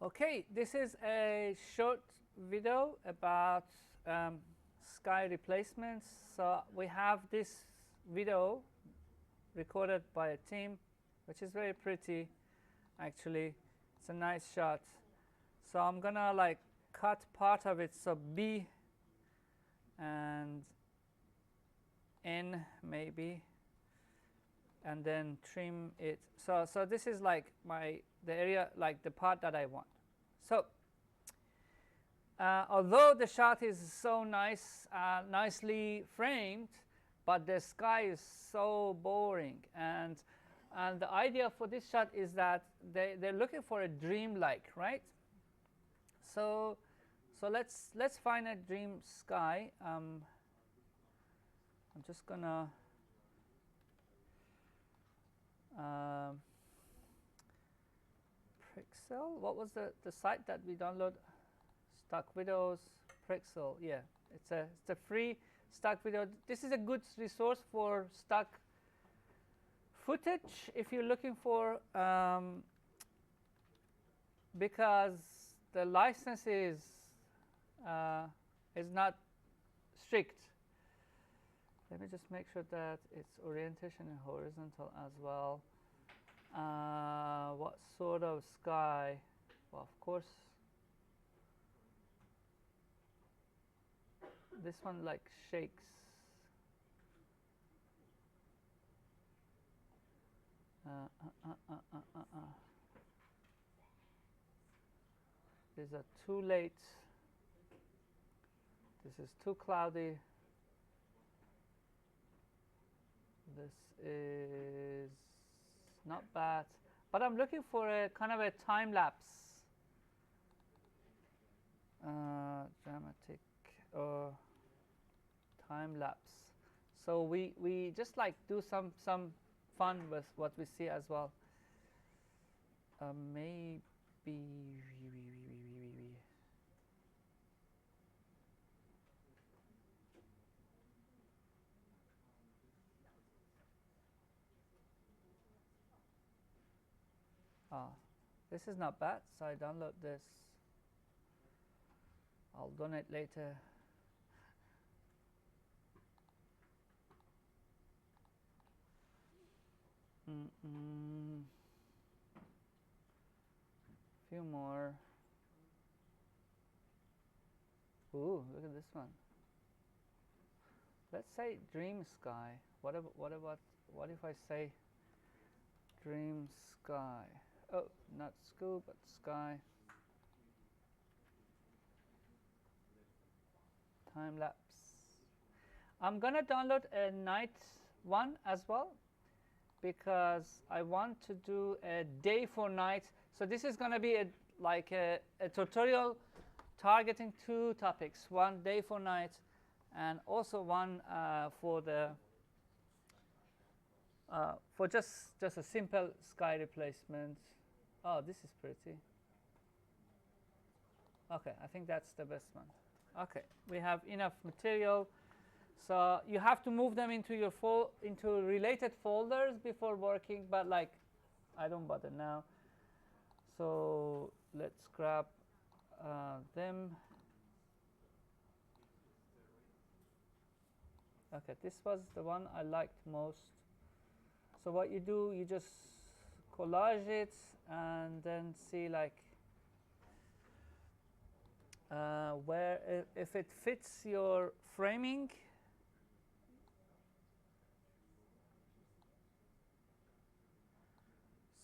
Okay, this is a short video about sky replacements. So we have this video recorded by a team, which is very pretty. Actually, it's a nice shot. So I'm gonna like cut part of it, so B and N maybe, and then trim it. So this is like the area, like the part that I want. So although the shot is so nice, nicely framed, but the sky is so boring, and the idea for this shot is that they're looking for a dream-like, right? So let's find a dream sky. I'm just gonna Pixel. What was the site that we download? Stock videos, Pixel. Yeah, it's a free stock video. This is a good resource for stock footage if you're looking for, because the license is not strict. Let me just make sure that it's orientation and horizontal as well. What sort of sky? Well, of course, this one like shakes. These are too late. This is too cloudy. This is not bad, but I'm looking for a kind of a time lapse, dramatic or time lapse. So we just like do some fun with what we see as well. Maybe this is not bad, so I download this. I'll donate later. Few more. Ooh, look at this one. Let's say dream sky. What if I say dream sky? Oh, not school, but sky. Time lapse. I'm gonna download a night one as well, because I want to do a day for night. So this is gonna be like a tutorial targeting two topics: one day for night, and also one for the for just a simple sky replacement. Oh, this is pretty. Okay, I think that's the best one. Okay, we have enough material, so you have to move them into your into related folders before working. But like, I don't bother now. So let's grab them. Okay, this was the one I liked most. So what you do, you just collage it and then see like where if it fits your framing.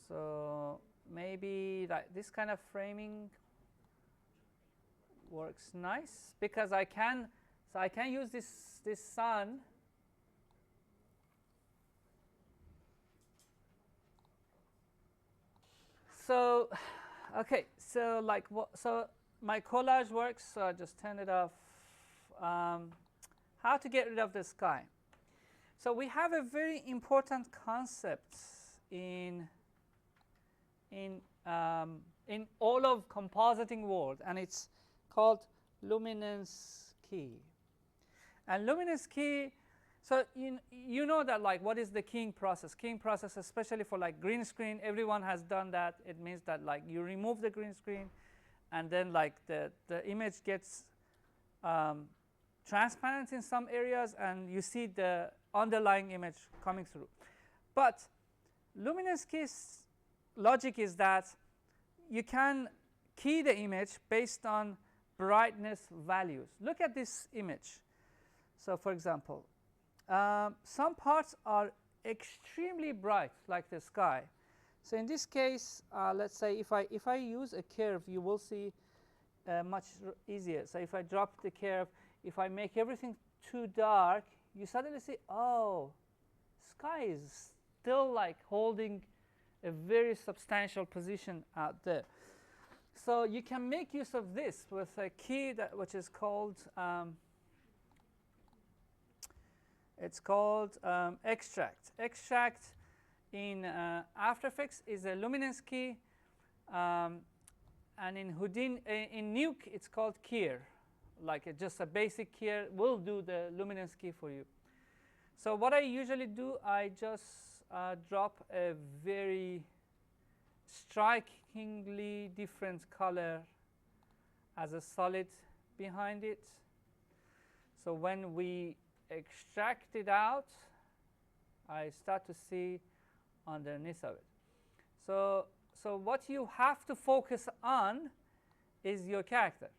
So maybe like this kind of framing works nice, because I can use this sun. So okay, so like what? So my collage works. So I just turn it off. How to get rid of the sky? So we have a very important concept in all of compositing world, and it's called luminance key. And luminance key So you know that like what is the keying process? Keying process, especially for like green screen, everyone has done that. It means that like you remove the green screen, and then like the image gets transparent in some areas, and you see the underlying image coming through. But luminance key's logic is that you can key the image based on brightness values. Look at this image. So for example, some parts are extremely bright, like the sky. So in this case, let's say if I use a curve, you will see much easier. So if I drop the curve, if I make everything too dark, you suddenly see, oh, sky is still like holding a very substantial position out there. So you can make use of this with a key which is called extract. Extract in After Effects is a luminance key, and in Houdini, in Nuke, it's called keyer. Like just a basic keyer will do the luminance key for you. So what I usually do, I just drop a very strikingly different color as a solid behind it. So when we extract it out, I start to see underneath of it. So what you have to focus on is your character.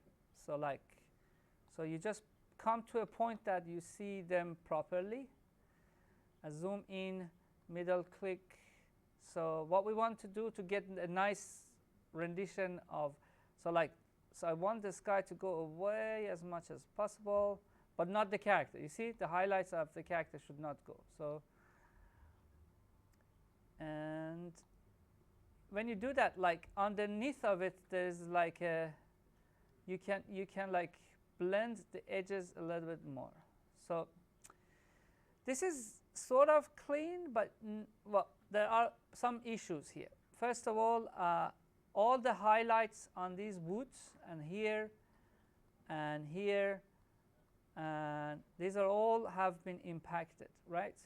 So you just come to a point that you see them properly. Zoom in, middle click. So what we want to do to get a nice rendition of, so I want the sky to go away as much as possible, but not the character. You see, the highlights of the character should not go. So, and when you do that, like underneath of it, there's like a, you can like blend the edges a little bit more. So this is sort of clean, but well, there are some issues here. First of all the highlights on these woods and here, and these are all have been impacted, right?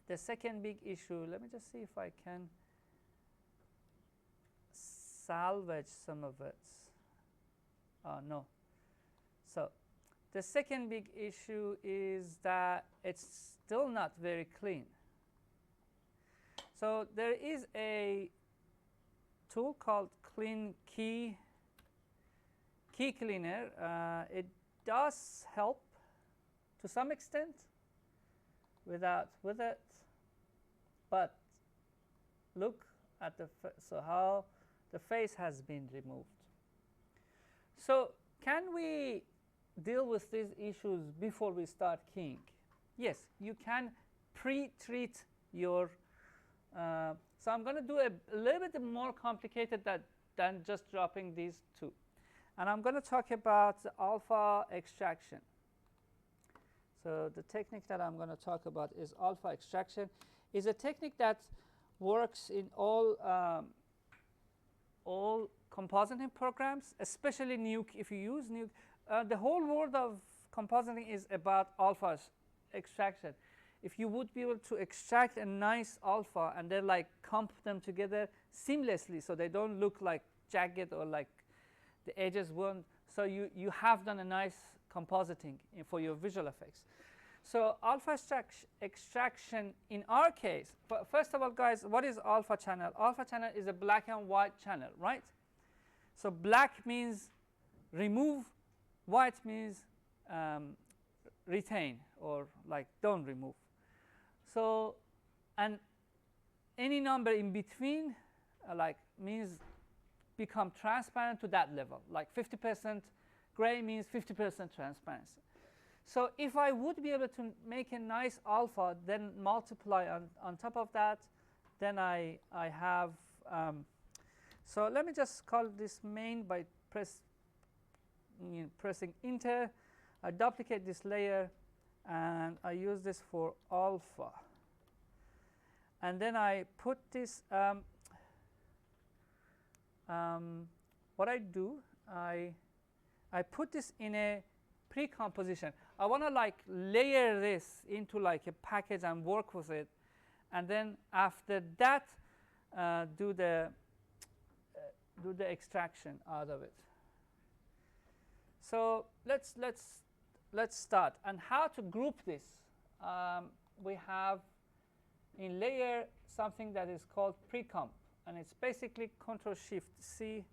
The second big issue, let me just see if I can salvage some of it. No. So the second big issue is that it's still not very clean. So there is a tool called Clean Key Cleaner. It does help to some extent with it, but look at so how the face has been removed. So can we deal with these issues before we start keying? Yes, you can pre-treat your so I'm going to do a little bit more complicated than just dropping these two. And I'm going to talk about the alpha extraction. So the technique that I'm going to talk about is alpha extraction. Is a technique that works in all compositing programs, especially Nuke. If you use Nuke, the whole world of compositing is about alpha extraction. If you would be able to extract a nice alpha and then like comp them together seamlessly so they don't look like jagged or like the edges won't, so you have done a nice compositing for your visual effects. So alpha extraction in our case, first of all, guys, what is alpha channel? Alpha channel is a black and white channel, right? So black means remove, white means retain or like don't remove. So, and any number in between like means become transparent to that level. Like 50% gray means 50% transparency. So if I would be able to make a nice alpha, then multiply on top of that, then I have, so let me just call this main by pressing enter. I duplicate this layer and I use this for alpha. And then I put this, what I do, I put this in a pre-composition. I want to like layer this into like a package and work with it, and then after that do the extraction out of it. So let's start. And how to group this? We have in layer something that is called precomp, and it's basically Control-Shift-C.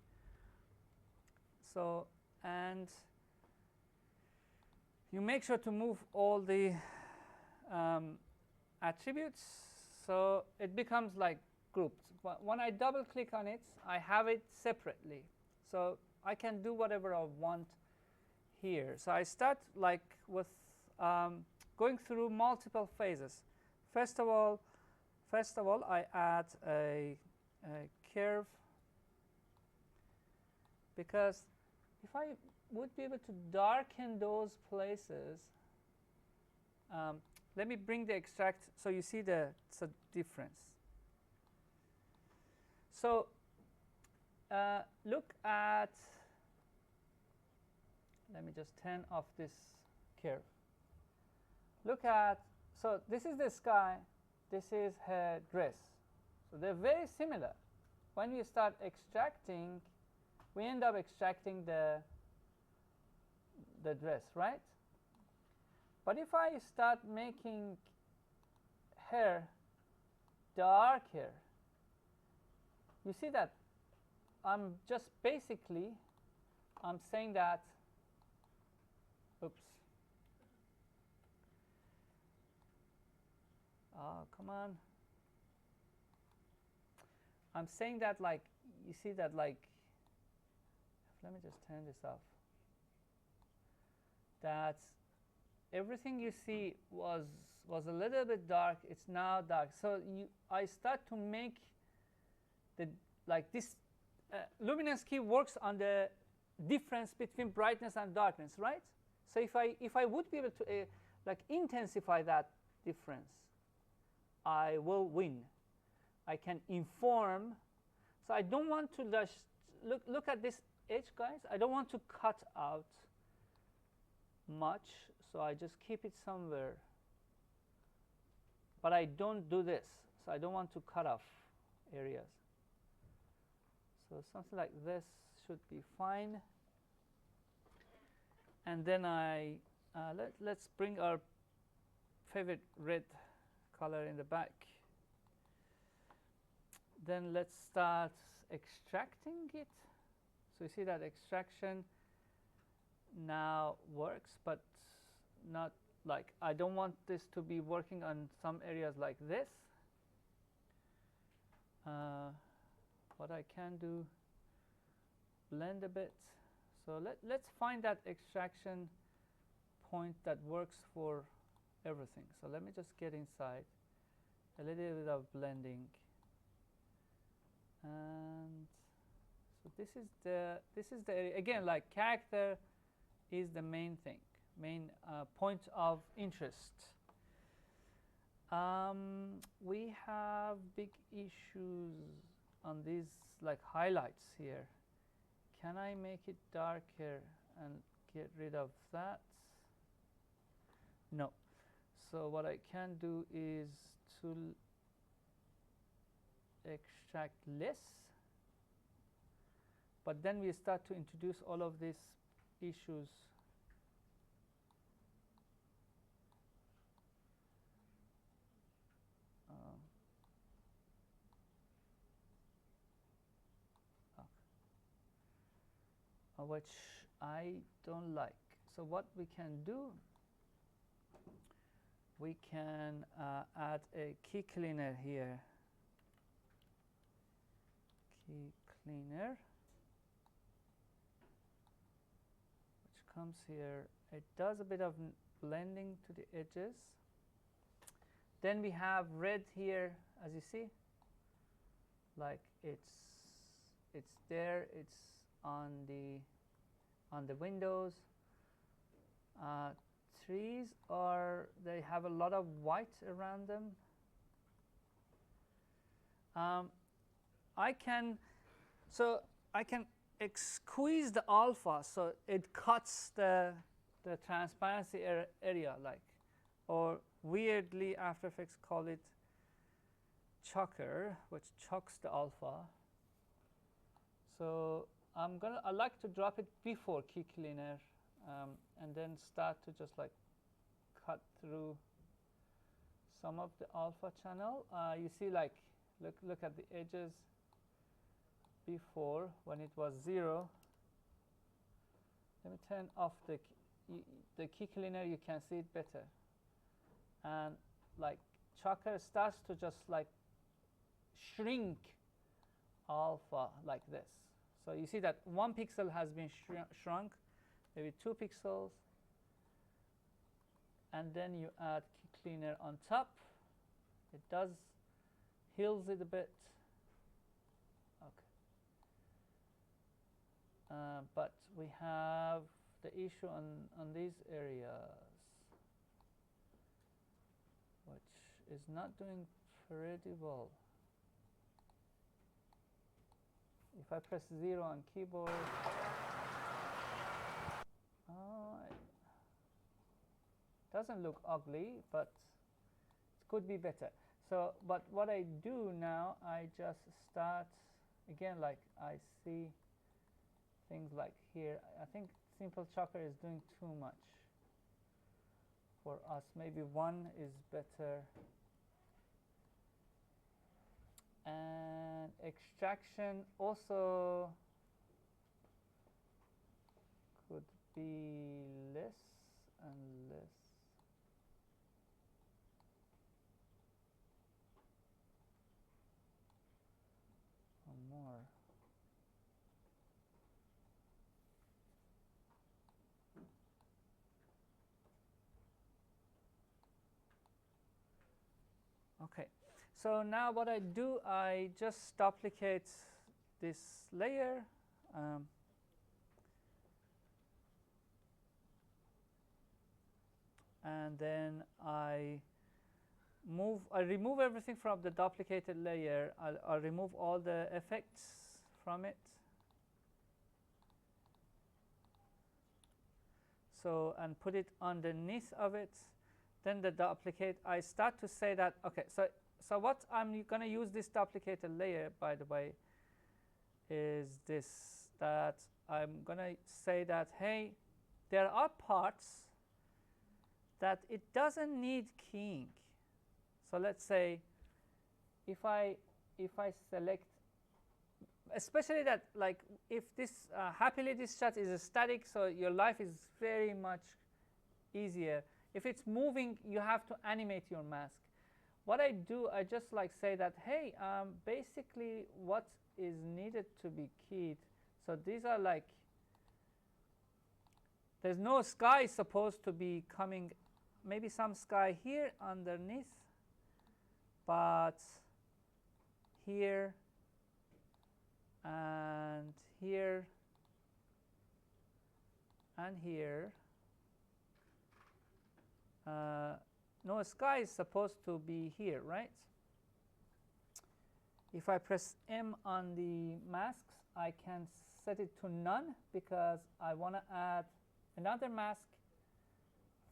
So, and you make sure to move all the attributes, so it becomes like grouped. But when I double click on it, I have it separately, so I can do whatever I want here. So I start like with going through multiple phases. First of all, I add a curve, because if I would be able to darken those places, let me bring the extract so you see the difference. So look at, let me just turn off this curve. Look at, so this is the sky, this is her dress. So they're very similar. When we start extracting, we end up extracting the dress, right? But if I start making hair darker, you see that I'm just basically, I'm saying that, oops. Oh, come on. I'm saying that like, you see that like, let me just turn this off. That everything you see was a little bit dark, it's now dark. So I start to make the, like this, luminance key works on the difference between brightness and darkness, right? So if I would be able to like intensify that difference, I will win. I can inform. So I don't want to just look at this edge, guys. I don't want to cut out much, so I just keep it somewhere. But I don't do this, so I don't want to cut off areas. So something like this should be fine. And then let's bring our favorite red color in the back. Then let's start extracting it. So you see that extraction now works, but not like, I don't want this to be working on some areas like this. What I can do, blend a bit. So let's find that extraction point that works for everything. So let me just get inside, a little bit of blending. And so this is the area. Again, like character is the main thing, main point of interest. We have big issues on these like highlights here. Can I make it darker and get rid of that? No. So what I can do is to extract less, but then we start to introduce all of these issues. Which I don't like. So what we can do, we can add a key cleaner here. Key cleaner, which comes here. It does a bit of blending to the edges. Then we have red here, as you see, like it's there. It's on the windows. Trees they have a lot of white around them. I can squeeze the alpha so it cuts the the transparency area, like, or weirdly After Effects call it choker, which chokes the alpha. So I like to drop it before Key Cleaner, and then start to just like cut through some of the alpha channel. You see, like, look at the edges before when it was 0. Let me turn off the Key Cleaner. You can see it better. And like choker starts to just like shrink alpha like this. So you see that 1 pixel has been shrunk, maybe 2 pixels. And then you add Key Cleaner on top. It does heals it a bit. Okay. But we have the issue on these areas, which is not doing pretty well. If I press 0 on keyboard, it doesn't look ugly, but it could be better. So, but what I do now, I just start again, like I see things like here. I think Simple Choker is doing too much for us. Maybe 1 is better. And extraction also could be less and less. Or more. Okay. So now what I do, I just duplicate this layer. And then I remove everything from the duplicated layer. I'll remove all the effects from it. So, and put it underneath of it. Then the duplicate, I start to say that, okay, so what I'm going to use this duplicated layer, by the way, is this, that I'm going to say that, hey, there are parts that it doesn't need keying. So let's say if I select, especially that, like, if this happily this shot is static, so your life is very much easier. If it's moving, you have to animate your mask. What I do, I just like say that, hey, basically what is needed to be keyed. So these are like, there's no sky supposed to be coming, maybe some sky here underneath, but here and here and here, no sky is supposed to be here, right? If I press M on the masks, I can set it to none because I want to add another mask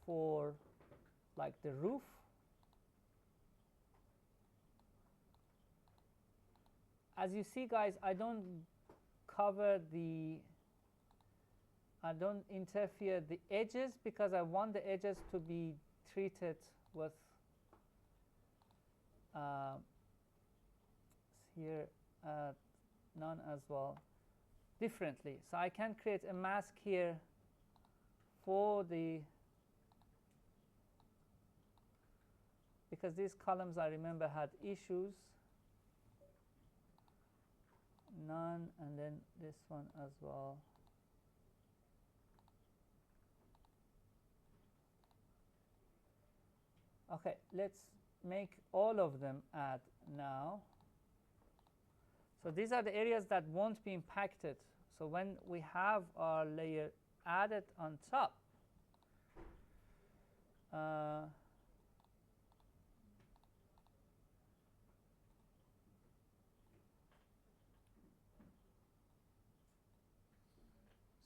for like the roof. As you see, guys, I don't interfere the edges because I want the edges to be treated with here none as well differently. So I can create a mask here for the, because these columns I remember had issues. None, and then this one as well. Okay, let's make all of them add now. So these are the areas that won't be impacted. So when we have our layer added on top, so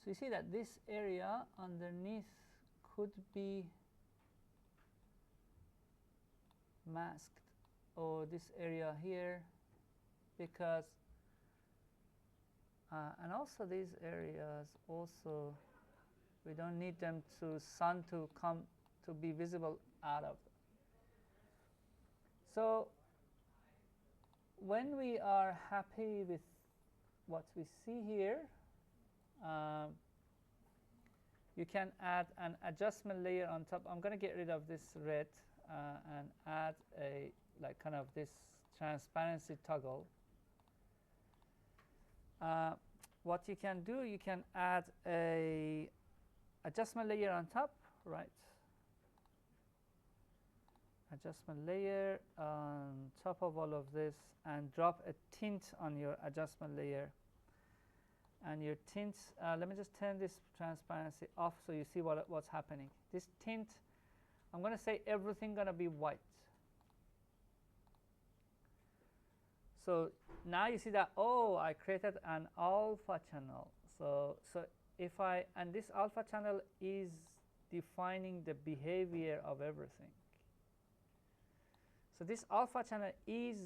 you see that this area underneath could be masked, or this area here, because and also these areas also we don't need them to sun to come to be visible out of them. So when we are happy with what we see here, you can add an adjustment layer on top. I'm going to get rid of this red and add a like kind of this transparency toggle. What you can do, you can add a adjustment layer on top, right? Adjustment layer on top of all of this, and drop a tint on your adjustment layer. And your tint, let me just turn this transparency off so you see what's happening. This tint, I'm going to say everything going to be white. So now you see that, oh, I created an alpha channel. So if I, and this alpha channel is defining the behavior of everything. So this alpha channel is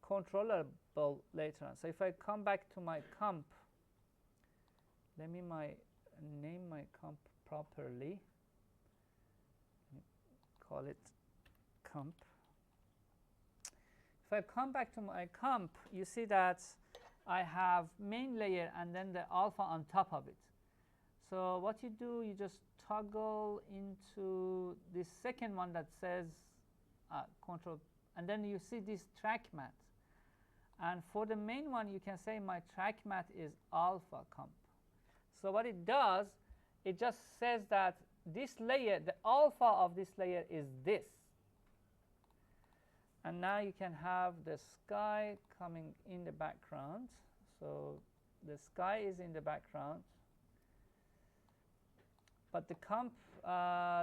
controllable later on. So if I come back to my comp, let me name my comp properly. Call it comp. If I come back to my comp, you see that I have main layer and then the alpha on top of it. So what you do, you just toggle into this second one that says control, and then you see this track matte. And for the main one, you can say my track matte is alpha comp. So what it does, it just says that this layer, the alpha of this layer is this. And now you can have the sky coming in the background. So the sky is in the background. But the comp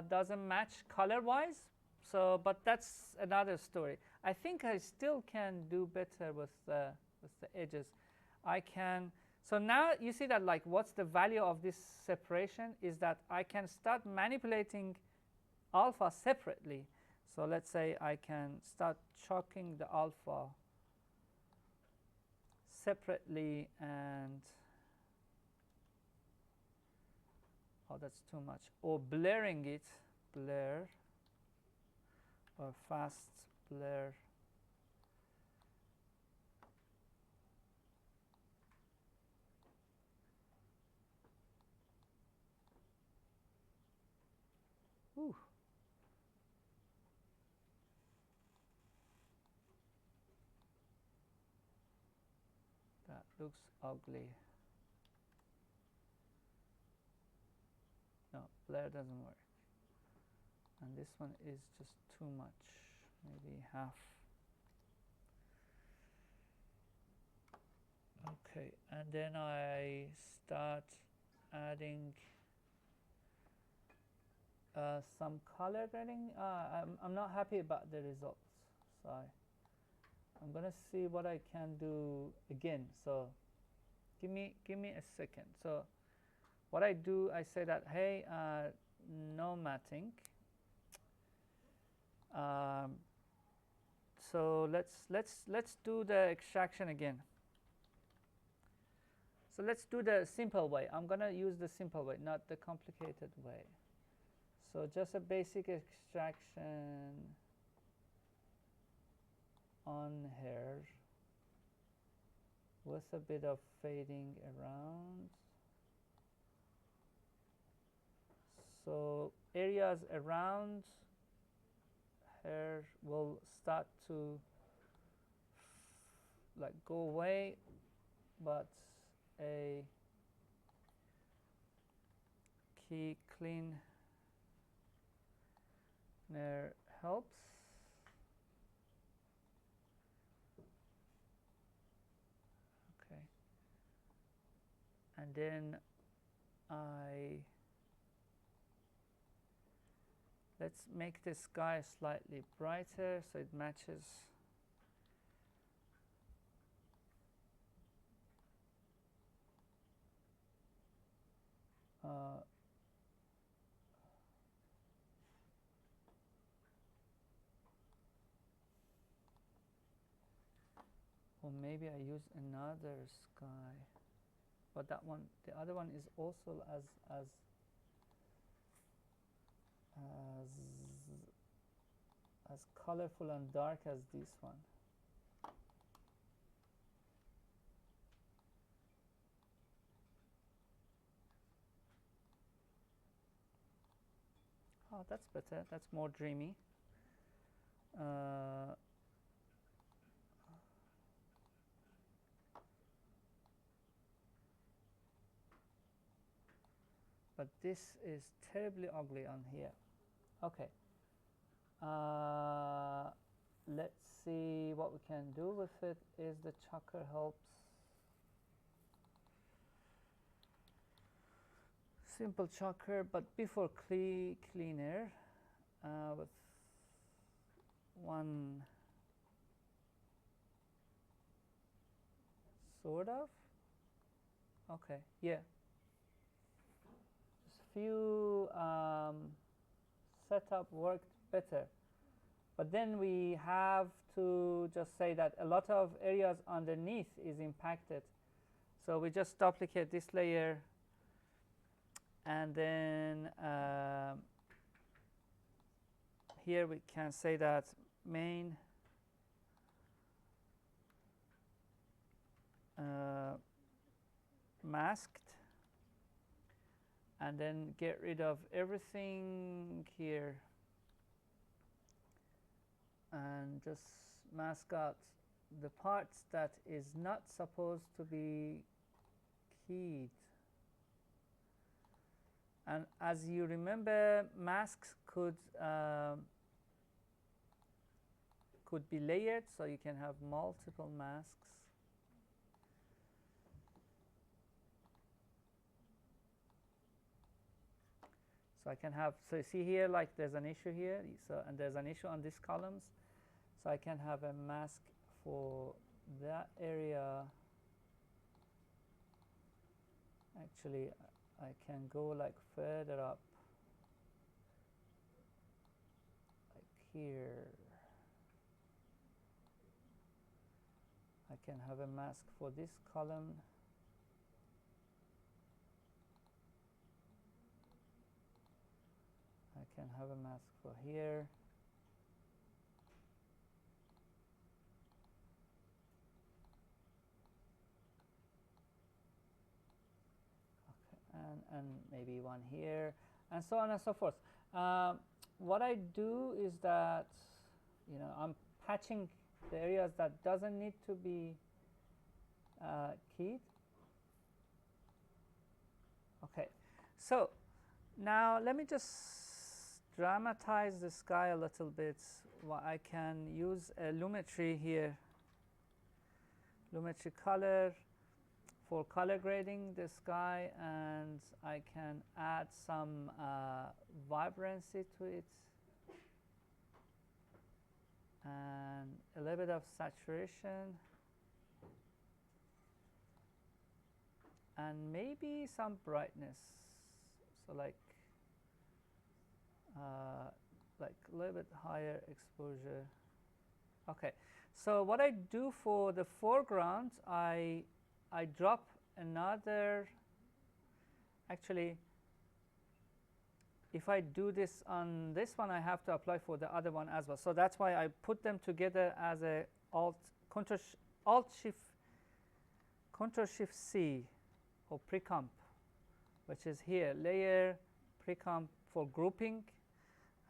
doesn't match color-wise. So, but that's another story. I think I still can do better with the edges. I can. So now you see that, like, what's the value of this separation is that I can start manipulating alpha separately. So let's say I can start chalking the alpha separately, and oh, that's too much. Or blurring it, blur, or fast blur. Ooh. That looks ugly. No, blur doesn't work. And this one is just too much, maybe half. Okay, and then I start adding some color grading. I'm not happy about the results, so I'm gonna see what I can do again. So give me a second. So what I do, I say that, hey, no matting. So let's do the extraction again. So let's do the simple way. I'm gonna use the simple way, not the complicated way. So just a basic extraction on hair with a bit of fading around. So areas around hair will start to like go away, but a key cleaner helps. Okay, and then let's make the sky slightly brighter so it matches. or maybe I use another sky, but that one, the other one is also as colorful and dark as this one. Oh, that's better. That's more dreamy. But this is terribly ugly on here. Okay. Let's see what we can do with it. Is the chucker helps? Simple chucker, but before cleaner with one sort of. Okay, yeah. Just few setup worked better, but then we have to just say that a lot of areas underneath is impacted. So we just duplicate this layer, and then here we can say that main masked, and then get rid of everything here and just mask out the parts that is not supposed to be keyed. And as you remember, masks could be layered, so you can have multiple masks. So I can have, so you see here, like there's an issue here, so, and there's an issue on these columns. So I can have a mask for that area. Actually, I can go like further up, like here. I can have a mask for this column. I can have a mask for here. Okay, and maybe one here, and so on and so forth. What I do is that, you know, I'm patching the areas that doesn't need to be keyed. Okay, so now let me just dramatize the sky a little bit. Well, I can use a Lumetri here, Lumetri color, for color grading the sky, and I can add some vibrancy to it and a little bit of saturation and maybe some brightness, so like a little bit higher exposure. Okay, so what I do for the foreground, I drop another, actually if I do this on this one, I have to apply for the other one as well. So that's why I put them together as a Alt Shift C, or Precomp, which is here, layer Precomp for grouping,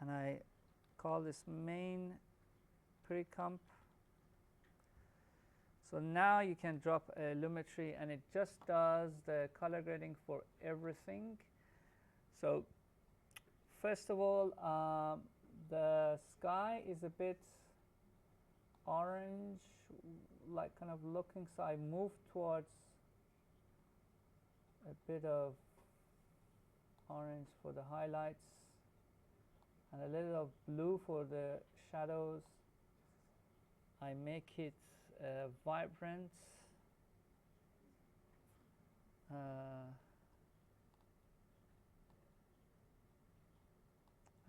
and I call this main Precomp. So now you can drop a Lumetri, and it just does the color grading for everything. So first of all, the sky is a bit orange, like kind of looking, so I move towards a bit of orange for the highlights and a little of blue for the shadows. I make it vibrant.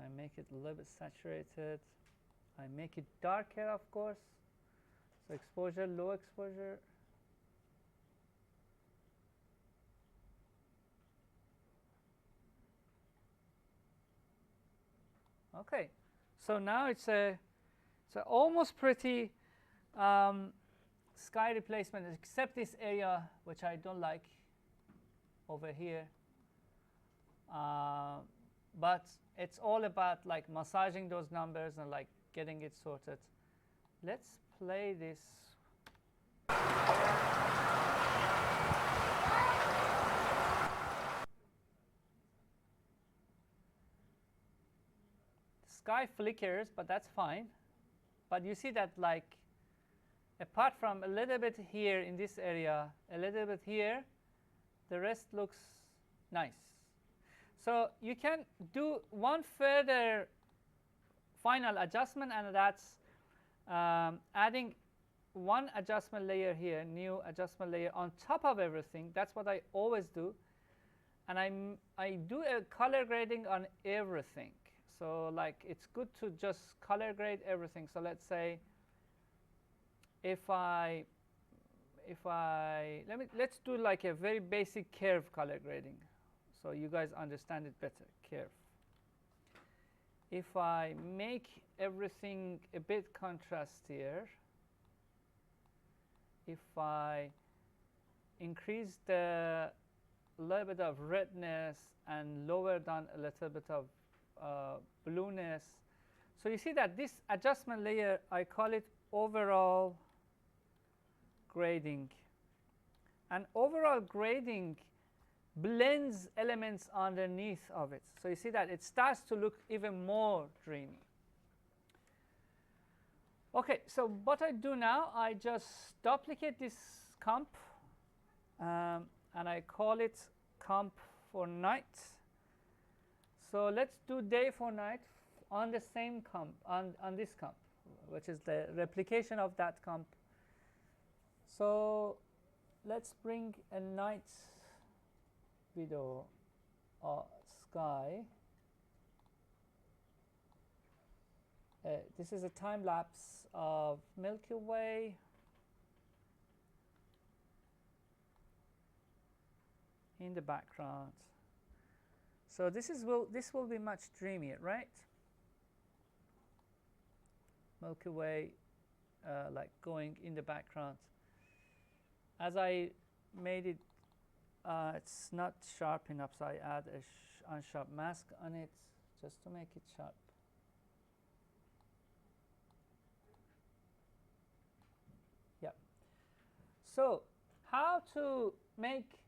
I make it a little bit saturated. I make it darker, of course. So exposure, low exposure. Okay, so now it's a almost pretty sky replacement, except this area which I don't like over here. But it's all about like massaging those numbers and like getting it sorted. Let's play this. Sky flickers, but that's fine. But you see that like apart from a little bit here in this area, a little bit here, the rest looks nice. So you can do one further final adjustment, and that's adding one adjustment layer here, new adjustment layer on top of everything. That's what I always do. And I do a color grading on everything. So like it's good to just color grade everything. So let's say let's do like a very basic curve color grading, so you guys understand it better. Curve. If I make everything a bit contrastier, if I increase the little bit of redness and lower down a little bit of blueness, so you see that this adjustment layer, I call it overall grading. And overall grading blends elements underneath of it. So you see that it starts to look even more dreamy. Okay, so what I do now, I just duplicate this comp, and I call it comp for night. So let's do day for night on the same comp, on this comp, which is the replication of that comp. So let's bring a night video or sky. This is a time lapse of Milky Way. In the background. So this will be much dreamier, right? Milky Way like going in the background. As I made it, it's not sharp enough, so I add a unsharp mask on it just to make it sharp. Yeah. So how to make,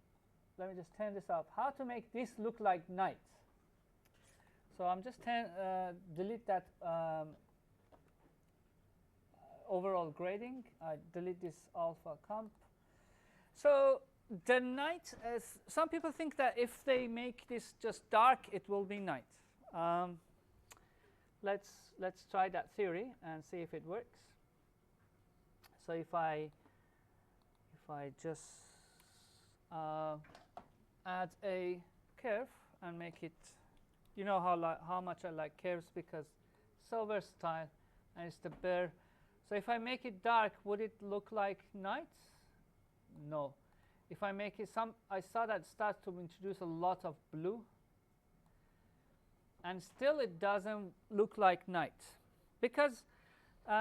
let me just turn this off, how to make this look like night. So I'm just delete that overall grading. I delete this alpha comp. So the night, some people think that if they make this just dark, it will be night. Let's try that theory and see if it works. So if I just add a curve and make it, you know how much I like curves because so versatile and it's the bare. So if I make it dark, would it look like night? No. If I make it I saw that start to introduce a lot of blue, and still it doesn't look like night, because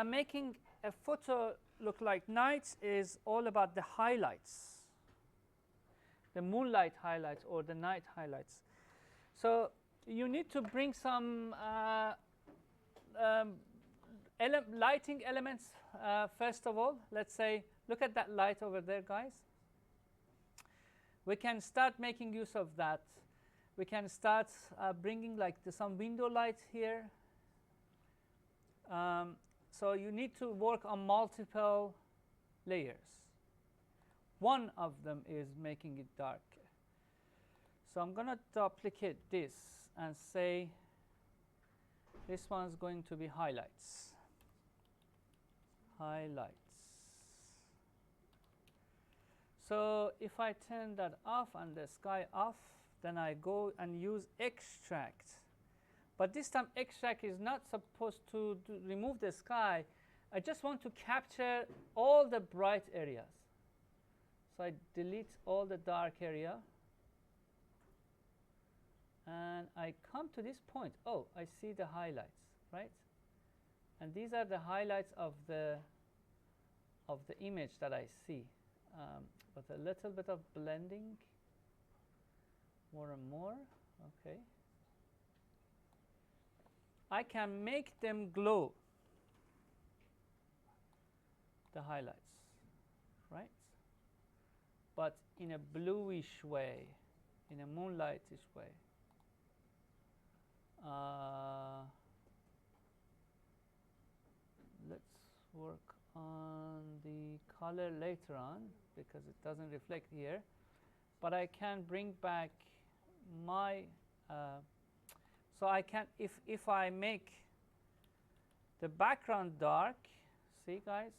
making a photo look like night is all about the highlights, the moonlight highlights or the night highlights. So you need to bring some lighting elements first of all. Let's say, look at that light over there, guys. We can start making use of that. We can start bringing like some window light here. So you need to work on multiple layers. One of them is making it dark. So I'm going to duplicate this and say this one's going to be highlights. Highlights. So if I turn that off and the sky off, then I go and use extract. But this time extract is not supposed to remove the sky, I just want to capture all the bright areas. So I delete all the dark area. And I come to this point. Oh, I see the highlights, right? And these are the highlights of the image that I see, with a little bit of blending, more and more. Okay. I can make them glow, the highlights, right? But in a bluish way, in a moonlightish way. Let's work on the color later on because it doesn't reflect here. But I can bring back my, so I can, if I make the background dark, see guys,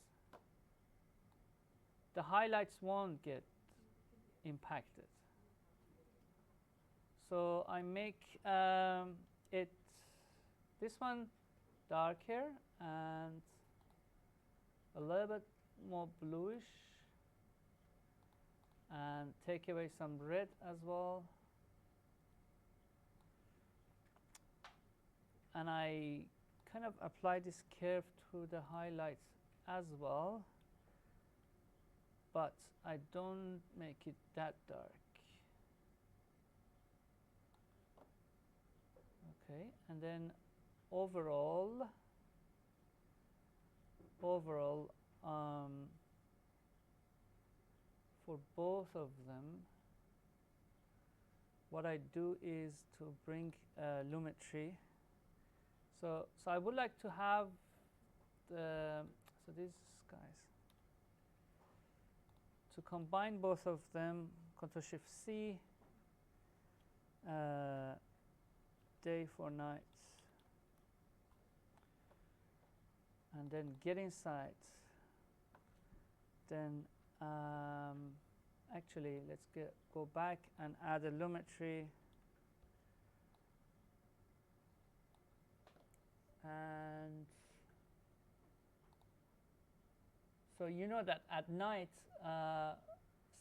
the highlights won't get impacted. So I make this one darker and a little bit more bluish, and take away some red as well. And I kind of apply this curve to the highlights as well, but I don't make it that dark. Okay, and then overall, for both of them, what I do is to bring Lumetri. So I would like to have so these guys, to combine both of them. Ctrl Shift C, day for night, and then get inside. Then actually let's go back and add a Lumetri, and so you know that at night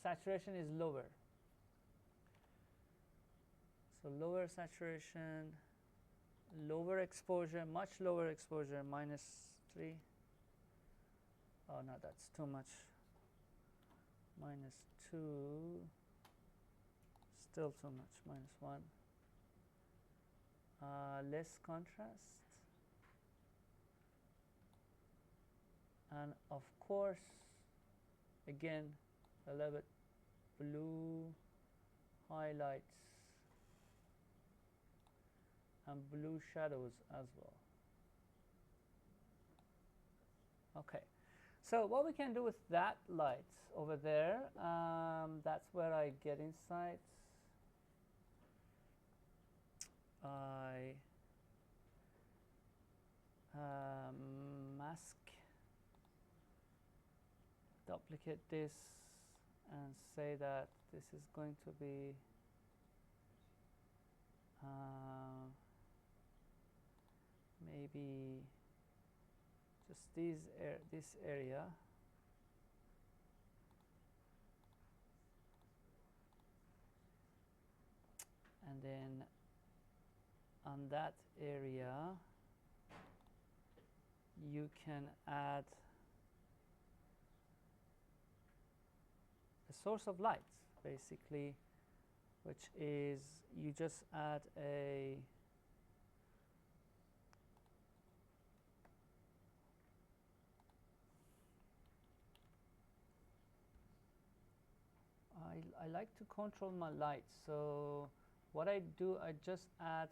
saturation is lower. So lower saturation, lower exposure, much lower exposure, -3. Oh no, that's too much. -2, still too much, -1. Less contrast. And of course, again, a little bit blue highlights and blue shadows as well. Okay, so what we can do with that light over there, that's where I get inside. I mask, duplicate this, and say that this is going to be maybe just this area, and then on that area you can add a source of light, basically, which is you just add a I like to control my light, so what I do, I just add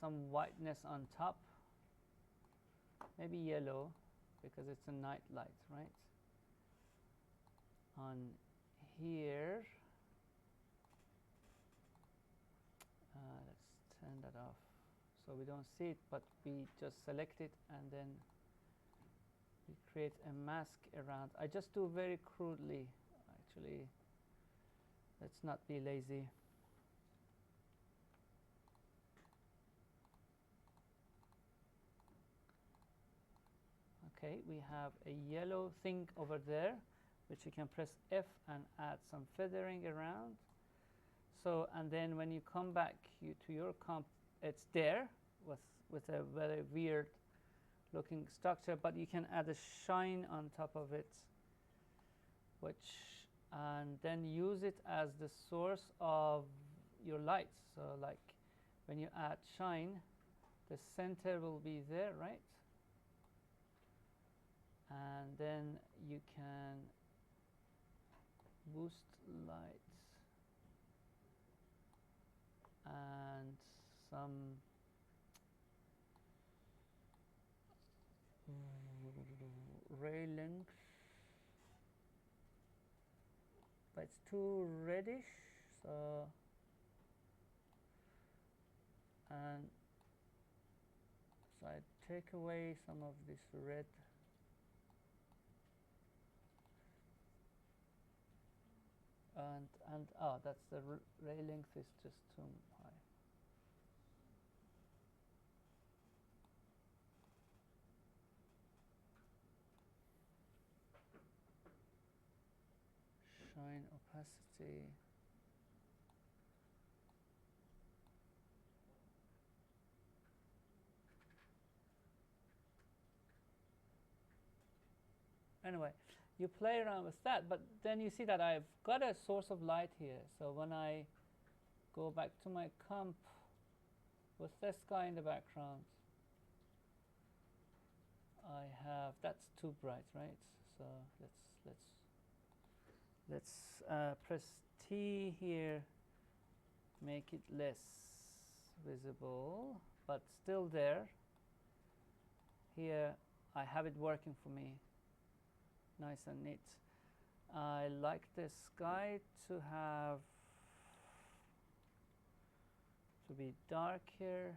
some whiteness on top, maybe yellow, because it's a night light, right? On here, let's turn that off so we don't see it, but we just select it and then we create a mask around. I just do very crudely, actually. Let's not be lazy. Okay, we have a yellow thing over there, which you can press F and add some feathering around. So, and then when you come back to your comp, it's there with a very weird looking structure, but you can add a shine on top of it, and then use it as the source of your lights. So like when you add shine, the center will be there, right? And then you can boost lights and some ray length, but it's too reddish, so and so I take away some of this red. And that's the ray length is just too high. Shine opacity. Anyway, you play around with that, but then you see that I've got a source of light here. So when I go back to my comp with this guy in the background, I have, that's too bright, right? So let's press T here, make it less visible, but still there. Here I have it working for me, nice and neat. I like the sky to have to be darker,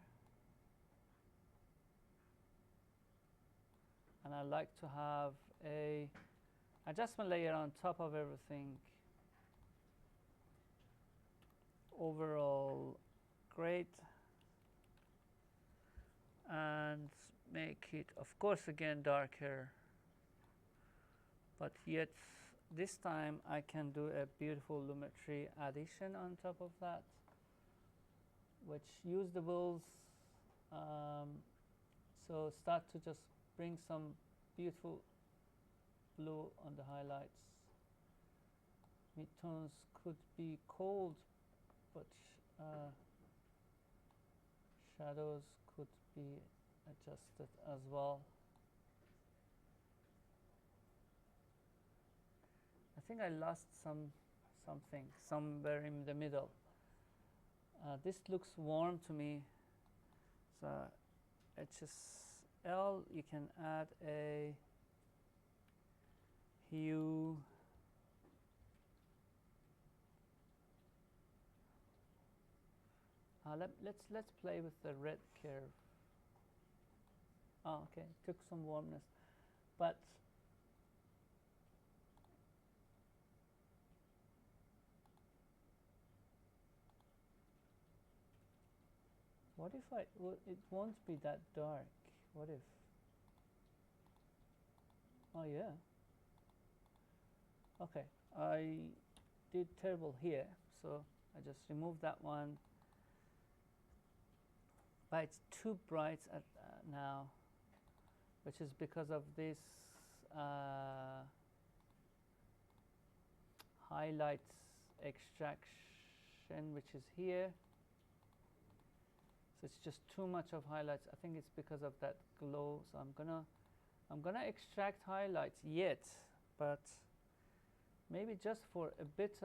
and I like to have a adjustment layer on top of everything. Overall great, and make it, of course, again darker, but yet this time I can do a beautiful Lumetri addition on top of that, which use the wheels. So start to just bring some beautiful blue on the highlights. Midtones could be cold, but shadows could be adjusted as well. I think I lost something somewhere in the middle. This looks warm to me, so HSL, you can add a hue. Let's play with the red curve. Oh, okay, took some warmness, but what if it won't be that dark? What if? Oh yeah. Okay, I did terrible here, so I just removed that one. But it's too bright now, which is because of this highlights extraction, which is here. So it's just too much of highlights. I think it's because of that glow. So I'm gonna extract highlights yet, but maybe just for a bit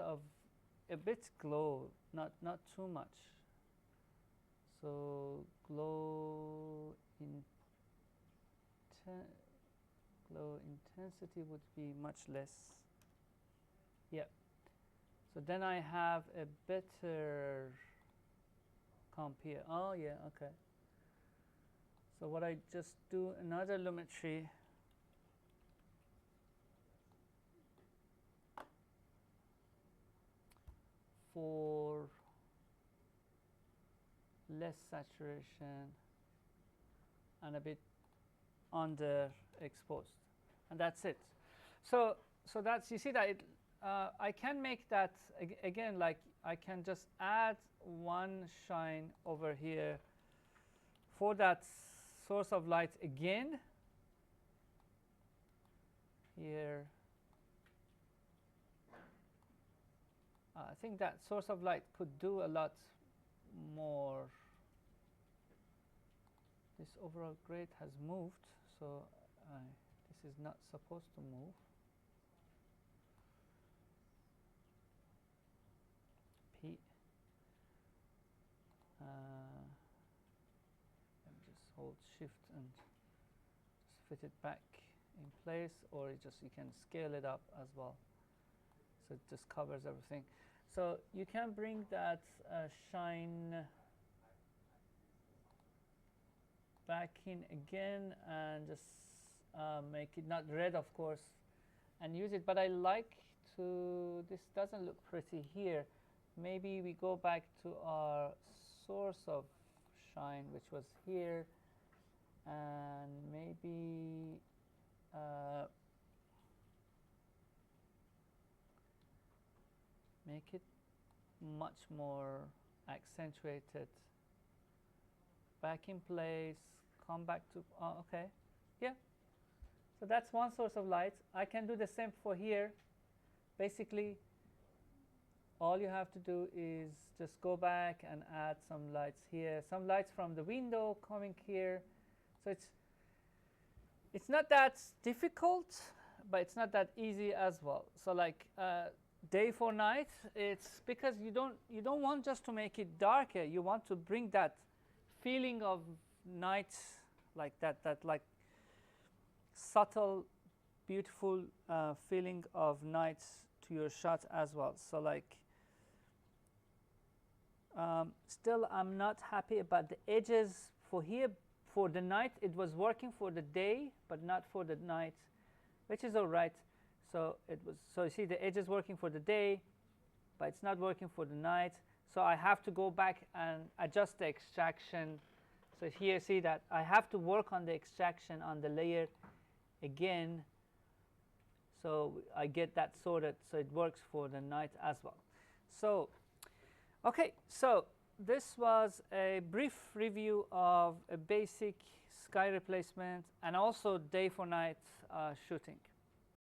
glow, not too much. So glow intensity would be much less. Yeah. So then I have a better comp here. Oh yeah, okay. So what I just do, another Lumetri. For less saturation and a bit underexposed, and that's it. So that's, you see that it, I can make that again, like I can just add one shine over here for that source of light again here. I think that source of light could do a lot more. This overall grade has moved, so this is not supposed to move. P. Let me just hold Shift and just fit it back in place, or you can scale it up as well, so it just covers everything. So you can bring that shine back in again and just make it not red, of course, and use it. But I like to, this doesn't look pretty here. Maybe we go back to our source of shine, which was here, and maybe make it much more accentuated. Back in place, come back to, okay, yeah. So that's one source of light. I can do the same for here. Basically, all you have to do is just go back and add some lights here, some lights from the window coming here. So it's not that difficult, but it's not that easy as well. So like day for night, it's because you don't want just to make it darker. You want to bring that feeling of night, like that like subtle, beautiful feeling of night to your shot as well. So like still I'm not happy about the edges for here. For the night it was working for the day, but not for the night, which is all right. So it was, so you see the edges working for the day, but it's not working for the night. So I have to go back and adjust the extraction. So here, see that I have to work on the extraction on the layer again, so I get that sorted so it works for the night as well. So okay, so this was a brief review of a basic sky replacement and also day for night shooting.